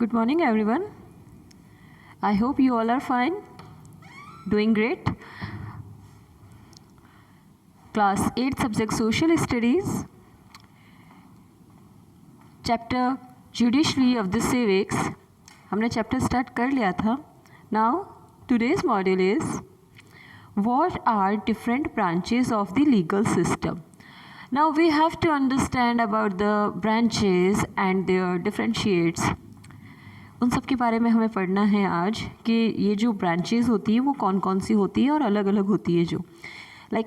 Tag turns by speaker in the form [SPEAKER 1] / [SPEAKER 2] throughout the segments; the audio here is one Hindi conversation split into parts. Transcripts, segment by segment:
[SPEAKER 1] Good morning, everyone. I hope you all are fine, doing great. Class 8 subject Social Studies, chapter Judiciary of the Civics. हमने chapter start कर लिया था. Now today's module is what are different branches of the legal system. Now we have to understand about the branches and their differentiates. उन सब के बारे में हमें पढ़ना है आज कि ये जो ब्रांचेस होती है वो कौन कौन सी होती है और अलग अलग होती है जो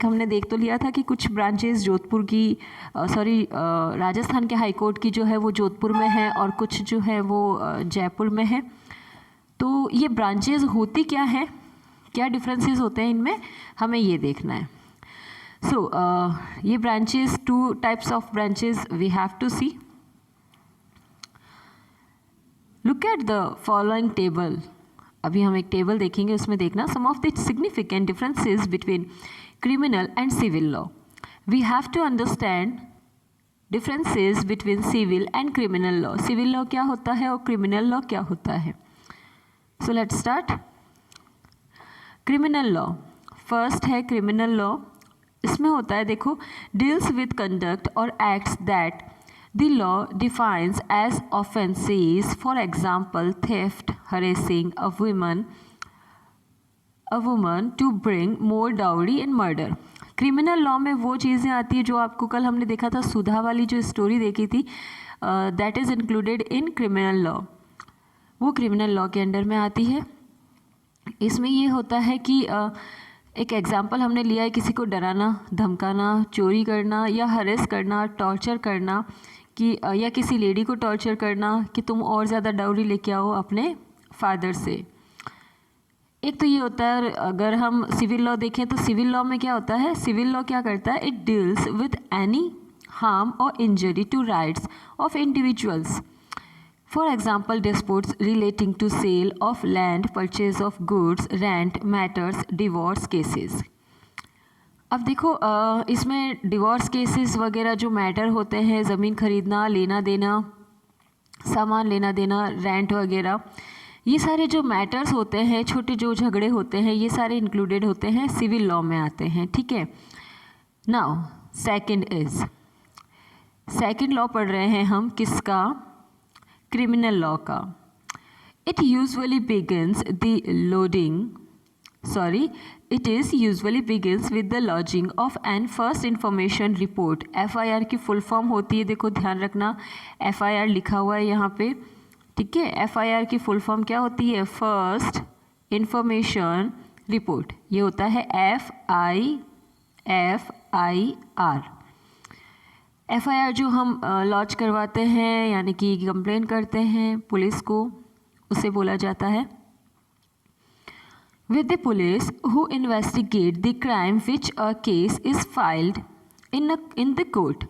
[SPEAKER 1] हमने देख तो लिया था कि कुछ ब्रांचेस जोधपुर की राजस्थान के हाई कोर्ट की जो है वो जोधपुर में है और कुछ जो है वो जयपुर में है। तो ये ब्रांचेस होती क्या है, क्या डिफरेंसेस होते हैं इनमें, हमें ये देखना है। ये branches, 2 types of branches we have to see. Look at the following table. अभी हम एक टेबल देखेंगे, उसमें देखना some of the significant differences between criminal and civil law. We have to understand differences between civil and criminal law. Civil law क्या होता है और क्रिमिनल लॉ क्या होता है। So let's start. Criminal law, first है क्रिमिनल लॉ। इसमें होता है, देखो, डील्स विद कंडक्ट और acts that the law defines as offenses, for example theft, harassing a woman to bring more dowry and murder। Criminal law में वो चीज़ें आती है जो आपको कल हमने देखा था, सुधा वाली जो स्टोरी देखी थी, that is included in criminal law, वो क्रिमिनल लॉ के अंडर में आती है। इसमें ये होता है कि एक एग्जाम्पल हमने लिया है, किसी को डराना, धमकाना, चोरी करना या हरेस करना, टॉर्चर करना, कि या किसी लेडी को टॉर्चर करना कि तुम और ज़्यादा डाउरी लेके आओ अपने फादर से। एक तो ये होता है। अगर हम सिविल लॉ देखें तो सिविल लॉ में क्या होता है, सिविल लॉ क्या करता है, it deals with any harm और injury to rights of individuals, for example disputes relating to sale of land, purchase of goods, rent matters, divorce cases. अब देखो, इसमें डिवोर्स केसेस वगैरह जो मैटर होते हैं, ज़मीन खरीदना, लेना देना, सामान लेना देना, रेंट वगैरह, ये सारे जो मैटर्स होते हैं, छोटे जो झगड़े होते हैं, ये सारे इंक्लूडेड होते हैं, सिविल लॉ में आते हैं। ठीक है। नाउ सेकंड लॉ पढ़ रहे हैं हम, किसका, क्रिमिनल लॉ का। It usually begins It usually begins with the lodging of an first information report। FIR की फुल फॉर्म होती है, देखो ध्यान रखना, FIR लिखा हुआ है यहाँ पे। ठीक है, FIR की फुल फॉर्म क्या होती है, फर्स्ट इंफॉर्मेशन रिपोर्ट। ये होता है FIR। FIR जो हम लॉन्च करवाते हैं, यानी कि कंप्लेन करते हैं पुलिस को, उसे बोला जाता है। With the police who investigate the crime which a case is filed in the court।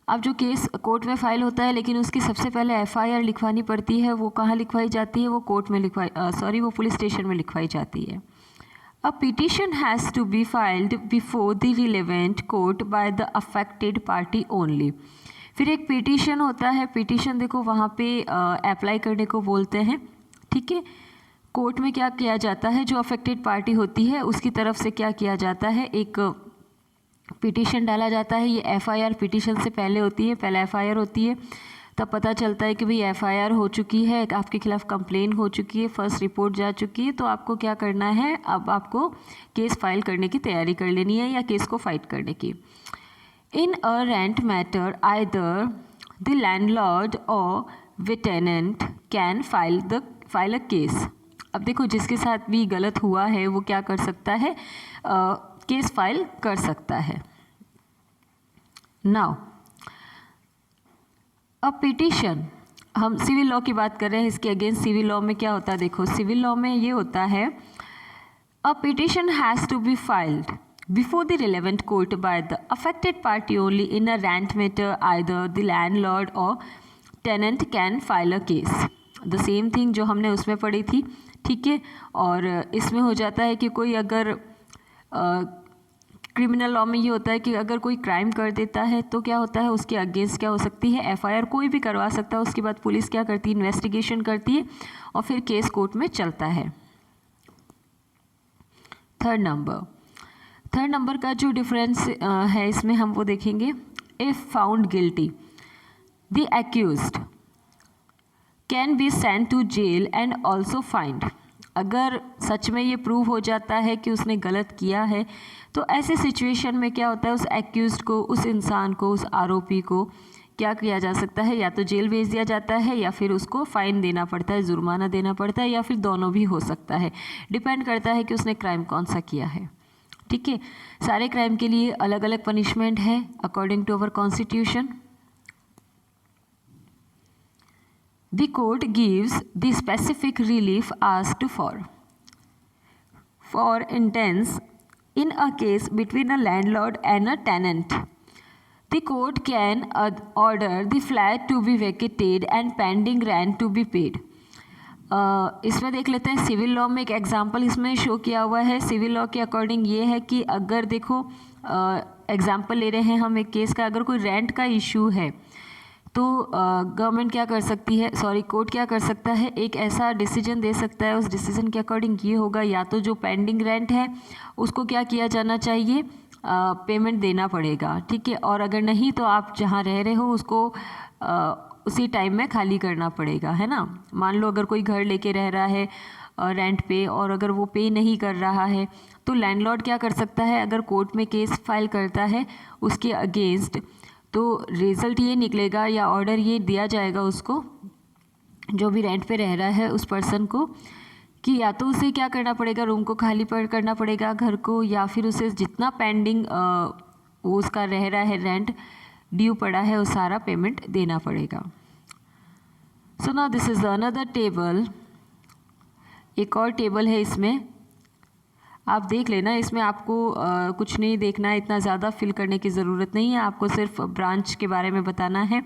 [SPEAKER 1] अब जो केस कोर्ट में फाइल होता है, लेकिन उसकी सबसे पहले FIR लिखवानी पड़ती है। वो कहाँ लिखवाई जाती है, वो कोर्ट में वो पुलिस स्टेशन में लिखवाई जाती है। A petition has to be filed before the relevant court by the affected party only। फिर एक पिटीशन होता है। पिटीशन देखो वहाँ पे अप्लाई करने को बोलते हैं। ठीक है, कोर्ट में क्या किया जाता है, जो अफेक्टेड पार्टी होती है उसकी तरफ से क्या किया जाता है, एक पिटीशन डाला जाता है। ये FIR पिटीशन से पहले होती है, पहले FIR होती है, तब पता चलता है कि भाई FIR हो चुकी है, आपके खिलाफ कंप्लेन हो चुकी है, फर्स्ट रिपोर्ट जा चुकी है, तो आपको क्या करना है, अब आपको केस फाइल करने की तैयारी कर लेनी है या केस को फाइट करने की। In a rent matter either the landlord और the tenant can file a case. अब देखो, जिसके साथ भी गलत हुआ है वो क्या कर सकता है, केस फाइल कर सकता है। नाउ अब पिटीशन, हम सिविल लॉ की बात कर रहे हैं, इसके अगेंस्ट सिविल लॉ में क्या होता है, देखो सिविल लॉ में ये होता है, a petition has to be filed before the relevant court by the affected party only in a rent matter either the landlord और tenant can file a case. The same thing जो हमने उसमें पढ़ी थी। ठीक है, और इसमें हो जाता है कि कोई अगर क्रिमिनल लॉ में ये होता है कि अगर कोई क्राइम कर देता है तो क्या होता है, उसके अगेंस्ट क्या हो सकती है, एफआईआर कोई भी करवा सकता है। उसके बाद पुलिस क्या करती है, इन्वेस्टिगेशन करती है और फिर केस कोर्ट में चलता है। थर्ड नंबर का जो डिफरेंस है इसमें हम वो देखेंगे। If found guilty the accused can be sent to jail and also fined. अगर सच में ये प्रूव हो जाता है कि उसने गलत किया है तो ऐसे सिचुएशन में क्या होता है, उस एक्यूज्ड को, उस इंसान को, उस आरोपी को क्या किया जा सकता है, या तो जेल भेज दिया जाता है या फिर उसको फ़ाइन देना पड़ता है, जुर्माना देना पड़ता है, या फिर दोनों भी हो सकता है। डिपेंड करता है कि उसने क्राइम कौन सा किया है। ठीक है, सारे क्राइम के लिए अलग अलग पनिशमेंट है according to our constitution. The court gives the specific relief asked for. For instance, in a case between a landlord and a tenant, the court can order the flat to be vacated and pending rent to be paid. इसमें देख लेते हैं सिविल लॉ में एक एग्जांपल इसमें शो किया हुआ है। सिविल लॉ के अकॉर्डिंग ये है कि अगर देखो एग्जांपल ले रहे हैं हम एक केस का, अगर कोई रेंट का इशू है तो गवर्नमेंट क्या कर सकती है, कोर्ट क्या कर सकता है, एक ऐसा डिसीजन दे सकता है। उस डिसीजन के अकॉर्डिंग ये होगा, या तो जो पेंडिंग रेंट है उसको क्या किया जाना चाहिए, पेमेंट देना पड़ेगा। ठीक है, और अगर नहीं तो आप जहाँ रह रहे हो उसको उसी टाइम में खाली करना पड़ेगा, है ना। मान लो अगर कोई घर लेके रह रहा है रेंट पे और अगर वो पे नहीं कर रहा है तो लैंडलॉर्ड क्या कर सकता है, अगर कोर्ट में केस फाइल करता है उसके अगेंस्ट, तो रिज़ल्ट ये निकलेगा या ऑर्डर ये दिया जाएगा उसको, जो भी रेंट पे रह रहा है उस पर्सन को, कि या तो उसे क्या करना पड़ेगा, रूम को खाली करना पड़ेगा, घर को, या फिर उसे जितना पेंडिंग वो उसका रह रहा है रेंट ड्यू पड़ा है वो सारा पेमेंट देना पड़ेगा। So now this is another table, एक और टेबल है इसमें, आप देख लेना। इसमें आपको कुछ नहीं देखना है, इतना ज़्यादा फिल करने की ज़रूरत नहीं है। आपको सिर्फ ब्रांच के बारे में बताना है।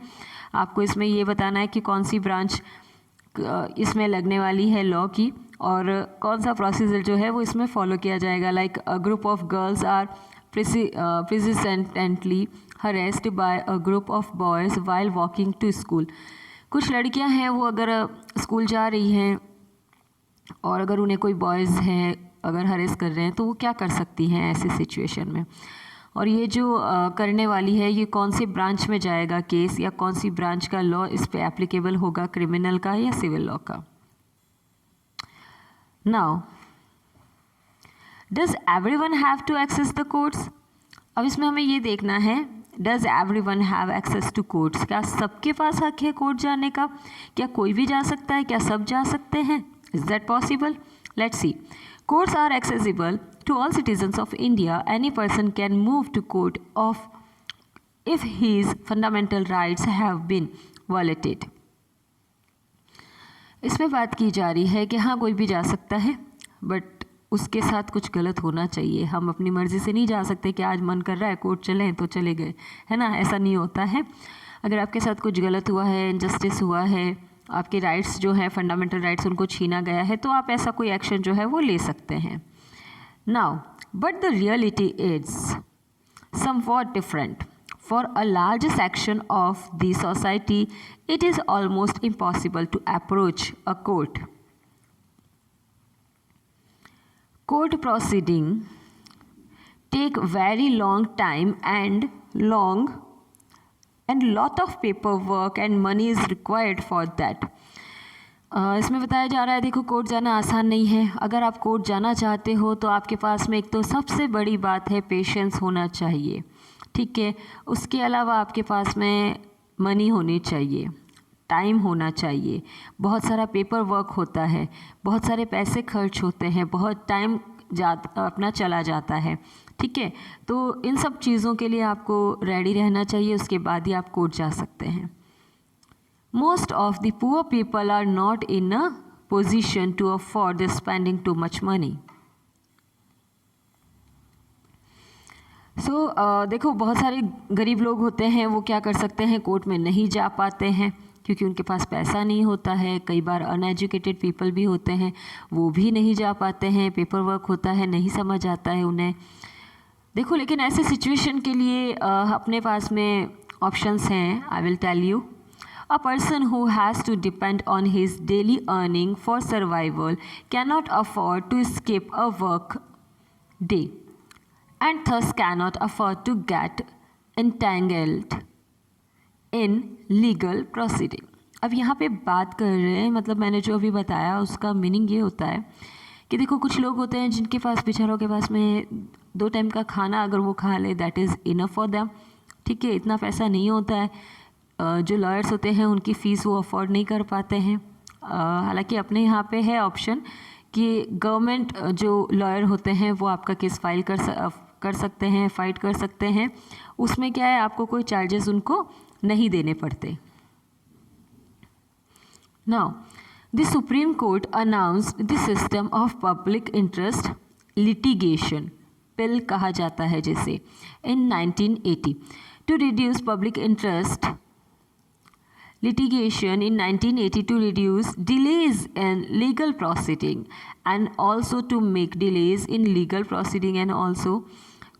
[SPEAKER 1] आपको इसमें ये बताना है कि कौन सी ब्रांच इसमें लगने वाली है लॉ की और कौन सा प्रोसीजर जो है वो इसमें फॉलो किया जाएगा। Like a group of girls are persistently harassed by a group of boys while walking to school. कुछ लड़कियां हैं वो अगर स्कूल जा रही हैं और अगर उन्हें कोई बॉयज़ हैं अगर हरेस कर रहे हैं तो वो क्या कर सकती हैं ऐसी सिचुएशन में। और ये जो करने वाली है ये कौन सी ब्रांच में जाएगा केस, या कौन सी ब्रांच का लॉ इस पे एप्लीकेबल होगा, क्रिमिनल का या सिविल लॉ का। Now does everyone have to access the courts. अब इसमें हमें ये देखना है, does everyone have access to courts, क्या सबके पास हक है कोर्ट जाने का, क्या कोई भी जा सकता है, क्या सब जा सकते हैं, is that possible. Let's see. Courts are accessible to all citizens of India. Any person can move to court if his fundamental rights have been violated. इसमें बात की जा रही है कि हाँ कोई भी जा सकता है बट उसके साथ कुछ गलत होना चाहिए। हम अपनी मर्ज़ी से नहीं जा सकते कि आज मन कर रहा है कोर्ट चलें तो चले गए, है ना, ऐसा नहीं होता है। अगर आपके साथ कुछ गलत हुआ है, इनजस्टिस हुआ है, आपके राइट्स जो है फंडामेंटल राइट्स उनको छीना गया है, तो आप ऐसा कोई एक्शन जो है वो ले सकते हैं। Now but the reality is somewhat different. For a large section of the society it is almost impossible to approach a court. Court proceeding take very long time and lot of paperwork and money is required for that. इसमें बताया जा रहा है देखो कोर्ट जाना आसान नहीं है। अगर आप कोर्ट जाना चाहते हो तो आपके पास में एक तो सबसे बड़ी बात है पेशेंस होना चाहिए, ठीक है। उसके अलावा आपके पास में मनी होनी चाहिए, टाइम होना चाहिए, बहुत सारा पेपर वर्क होता है, बहुत सारे पैसे खर्च होते हैं, बहुत टाइम अपना चला जाता है, ठीक है। तो इन सब चीज़ों के लिए आपको रेडी रहना चाहिए, उसके बाद ही आप कोर्ट जा सकते हैं। Most of the poor people are not in a position to afford the spending too much money. देखो बहुत सारे गरीब लोग होते हैं वो क्या कर सकते हैं, कोर्ट में नहीं जा पाते हैं क्योंकि उनके पास पैसा नहीं होता है। कई बार अनएजुकेटेड पीपल भी होते हैं वो भी नहीं जा पाते हैं, पेपर वर्क होता है, नहीं समझ आता है उन्हें। देखो लेकिन ऐसे सिचुएशन के लिए अपने पास में ऑप्शंस हैं. I will tell you. A person who has to depend on his daily earning for survival cannot afford to skip a work day and thus cannot afford to get entangled in legal proceeding. अब यहाँ पे बात कर रहे हैं, मतलब मैंने जो अभी बताया उसका मीनिंग ये होता है कि देखो कुछ लोग होते हैं जिनके पास, बेचारों के पास में 2 टाइम का खाना अगर वो खा ले that is enough for them. ठीक है, इतना पैसा नहीं होता है. जो लॉयर्स होते हैं उनकी फ़ीस वो अफोर्ड नहीं कर पाते हैं. हालांकि अपने यहाँ पे है ऑप्शन कि गवर्नमेंट जो लॉयर होते हैं वो आपका केस फाइल कर सकते हैं, फाइट कर सकते हैं. उसमें क्या है, आपको कोई चार्जेस उनको नहीं देने पड़ते. Now the Supreme Court announced the system of public interest litigation, PIL कहा जाता है जिसे, in 1980 to reduce public interest litigation in 1980 to reduce delays in legal proceeding and also to make delays in legal proceeding and also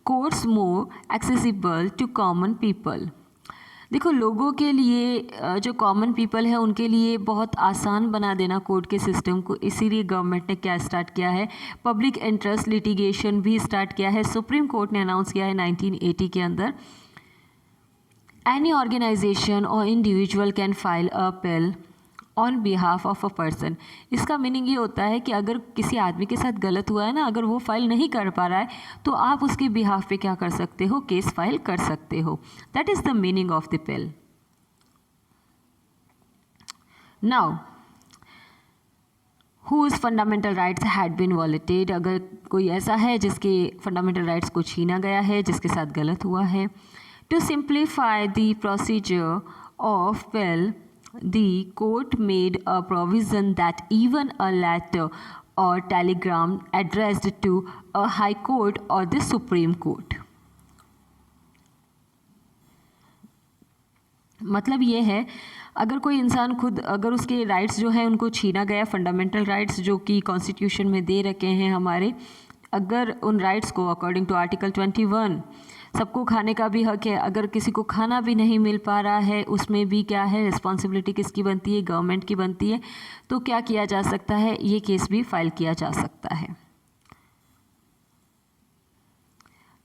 [SPEAKER 1] courts more accessible to common people. देखो लोगों के लिए, जो कॉमन पीपल है उनके लिए बहुत आसान बना देना कोर्ट के सिस्टम को. इसीलिए गवर्नमेंट ने क्या स्टार्ट किया है, पब्लिक इंटरेस्ट लिटिगेशन भी स्टार्ट किया है. सुप्रीम कोर्ट ने अनाउंस किया है 1980 के अंदर. Any organization or individual can file a appeal on behalf of a person. इसका मीनिंग ये होता है कि अगर किसी आदमी के साथ गलत हुआ है ना, अगर वो फाइल नहीं कर पा रहा है तो आप उसके बिहाफ पे क्या कर सकते हो, केस फाइल कर सकते हो. That is the meaning of the pill. Now whose fundamental rights had been violated, अगर कोई ऐसा है जिसके फंडामेंटल राइट्स को छीना गया है, जिसके साथ गलत हुआ है. To simplify the procedure of pill, the court made a provision that even a letter or telegram addressed to a high court or the Supreme Court. मतलब ये है, अगर कोई इंसान खुद, अगर उसके राइट्स जो हैं उनको छीना गया, फंडामेंटल राइट्स जो कि कॉन्स्टिट्यूशन में दे रखे हैं हमारे, अगर उन राइट्स को अकॉर्डिंग टू आर्टिकल 21 सबको खाने का भी हक है, अगर किसी को खाना भी नहीं मिल पा रहा है उसमें भी क्या है, रिस्पॉन्सिबिलिटी किसकी बनती है, गवर्नमेंट की बनती है. तो क्या किया जा सकता है, ये केस भी फाइल किया जा सकता है.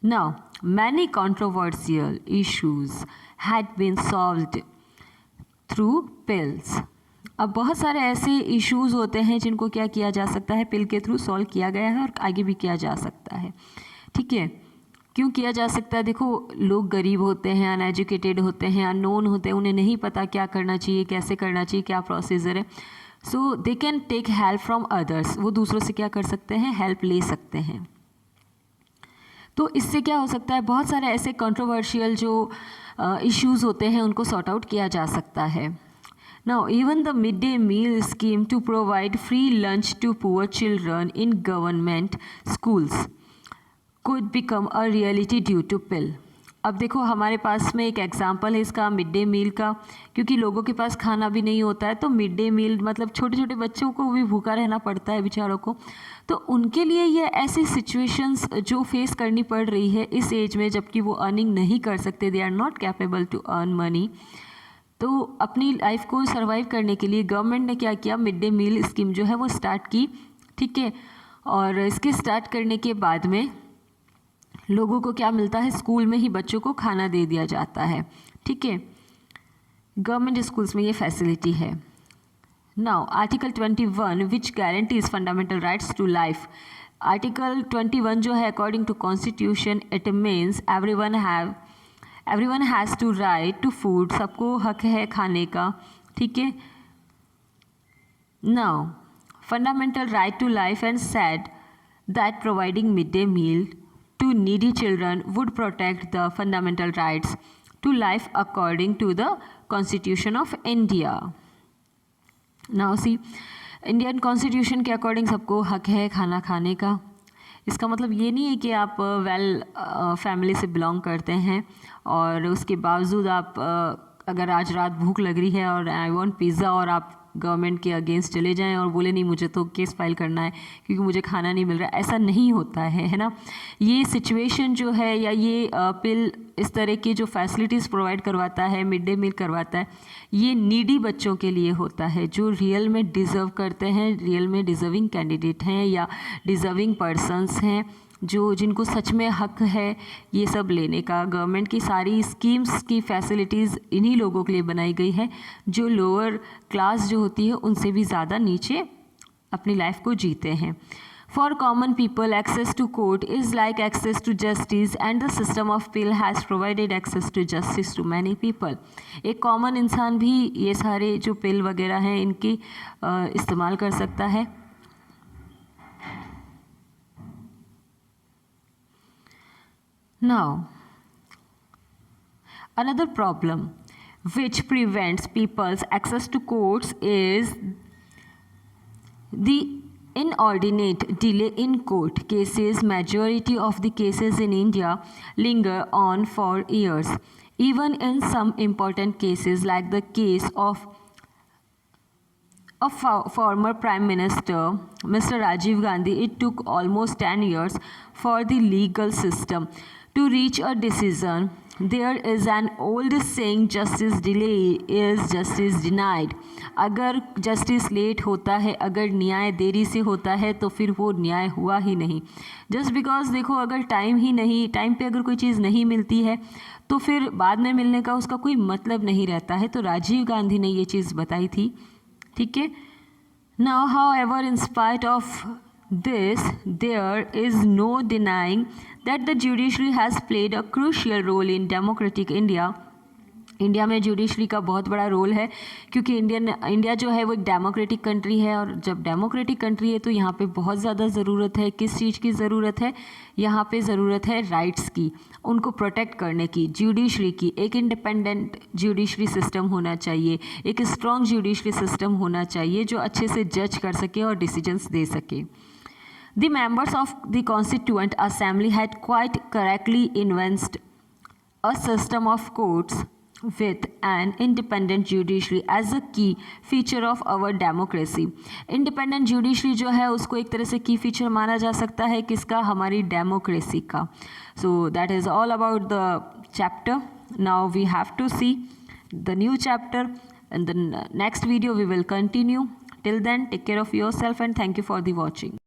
[SPEAKER 1] Now many controversial issues had been solved through PILs. अब बहुत सारे ऐसे इश्यूज होते हैं जिनको क्या किया जा सकता है, पिल के थ्रू सॉल्व किया गया है और आगे भी किया जा सकता है. ठीक है, क्यों किया जा सकता है, देखो लोग गरीब होते हैं, अनएजुकेटेड होते हैं, अननोन होते हैं, उन्हें नहीं पता क्या करना चाहिए, कैसे करना चाहिए, क्या प्रोसीजर है. So they can take help from others, वो दूसरों से क्या कर सकते हैं, हेल्प ले सकते हैं. तो इससे क्या हो सकता है, बहुत सारे ऐसे कंट्रोवर्शियल जो इश्यूज़ होते हैं उनको सॉर्ट आउट किया जा सकता है. Now even the mid day meal scheme to provide free lunch to poor children in government schools could become a reality due to pill. अब देखो हमारे पास में एक एग्जांपल है इसका, मिड डे मील का. क्योंकि लोगों के पास खाना भी नहीं होता है तो मिड डे मील मतलब छोटे छोटे बच्चों को भी भूखा रहना पड़ता है बेचारों को. तो उनके लिए ये ऐसी सिचुएशंस जो फेस करनी पड़ रही है इस एज में, जबकि वो अर्निंग नहीं कर सकते, they are not capable to earn money. तो अपनी लाइफ को सर्वाइव करने के लिए गवर्नमेंट ने क्या किया, मिड डे मील स्कीम जो है वो स्टार्ट की. ठीक है, और इसके स्टार्ट करने के बाद में लोगों को क्या मिलता है, स्कूल में ही बच्चों को खाना दे दिया जाता है. ठीक है, गवर्नमेंट स्कूल्स में ये फैसिलिटी है. Now article 21 which guarantees fundamental rights to life. Article 21 जो है according to constitution it means everyone has to right to food, सबको हक है खाने का. ठीक है, now fundamental right to life and said that providing mid day meal to needy children would protect the fundamental rights to life according to the Constitution of India. Now see, Indian constitution के अकॉर्डिंग सबको हक है खाना खाने का. इसका मतलब ये नहीं है कि आप वेल फैमिली से बिलोंग करते हैं और उसके बावजूद आप अगर आज रात भूख लग रही है और आई वांट पिज़्ज़ा और आप गवर्नमेंट के अगेंस्ट चले जाएं और बोले नहीं मुझे तो केस फाइल करना है क्योंकि मुझे खाना नहीं मिल रहा, ऐसा नहीं होता है ना। ये सिचुएशन जो है या ये पिल इस तरह की जो फैसिलिटीज़ प्रोवाइड करवाता है, मिड डे मील करवाता है, ये नीडी बच्चों के लिए होता है जो रियल में डिज़र्व करते हैं, रियल में डिज़र्विंग कैंडिडेट हैं या डिज़र्विंग पर्सन्स हैं, जो जिनको सच में हक है ये सब लेने का। गवर्नमेंट की सारी स्कीम्स की फैसिलिटीज़ इन्हीं लोगों के लिए बनाई गई है जो लोअर क्लास जो होती है उनसे भी ज़्यादा नीचे अपनी लाइफ को जीते हैं। For common people access to court is like access to justice and the system of PIL has provided access to justice to many people. एक कॉमन इंसान भी ये सारे जो पिल वगैरह हैं इनकी इस्तेमाल कर सकता है। Now, another problem which prevents people's access to courts is the inordinate delay in court cases. Majority of the cases in India linger on for years. Even in some important cases like the case of former Prime Minister Mr. Rajiv Gandhi, it took almost 10 years for the legal system to reach a decision. There is an old saying, justice delayed is justice denied. अगर जस्टिस लेट होता है, अगर न्याय देरी से होता है तो फिर वो न्याय हुआ ही नहीं। जस्ट बिकॉज देखो अगर टाइम पे अगर कोई चीज़ नहीं मिलती है तो फिर बाद में मिलने का उसका कोई मतलब नहीं रहता है। तो राजीव गांधी ने ये चीज़ बताई थी, ठीक है। Now, however, in spite of this, there is no denying that the judiciary has played a crucial role in democratic India. India में जुडिशरी का बहुत बड़ा रोल है क्योंकि इंडिया जो है वो एक डेमोक्रेटिक कंट्री है, और जब डेमोक्रेटिक कंट्री है तो यहाँ पे बहुत ज़्यादा ज़रूरत है। किस चीज़ की ज़रूरत है? यहाँ पे ज़रूरत है राइट्स की, उनको प्रोटेक्ट करने की, जुडिशरी की। एक इंडिपेंडेंट जुडिशरी सिस्टम होना चाहिए, एक स्ट्रॉन्ग जुडिशरी सिस्टम होना चाहिए जो अच्छे से जज कर सके और डिसीजंस दे सके। The members of the Constituent Assembly had quite correctly invented a system of courts with an independent judiciary as a key feature of our democracy. Independent judiciary जो है उसको एक तरह से की फीचर माना जा सकता है किसका? हमारी डेमोक्रेसी का। So that is all about the chapter. Now we have to see the new chapter and the next video we will continue. Till then, take care of yourself and thank you for the watching.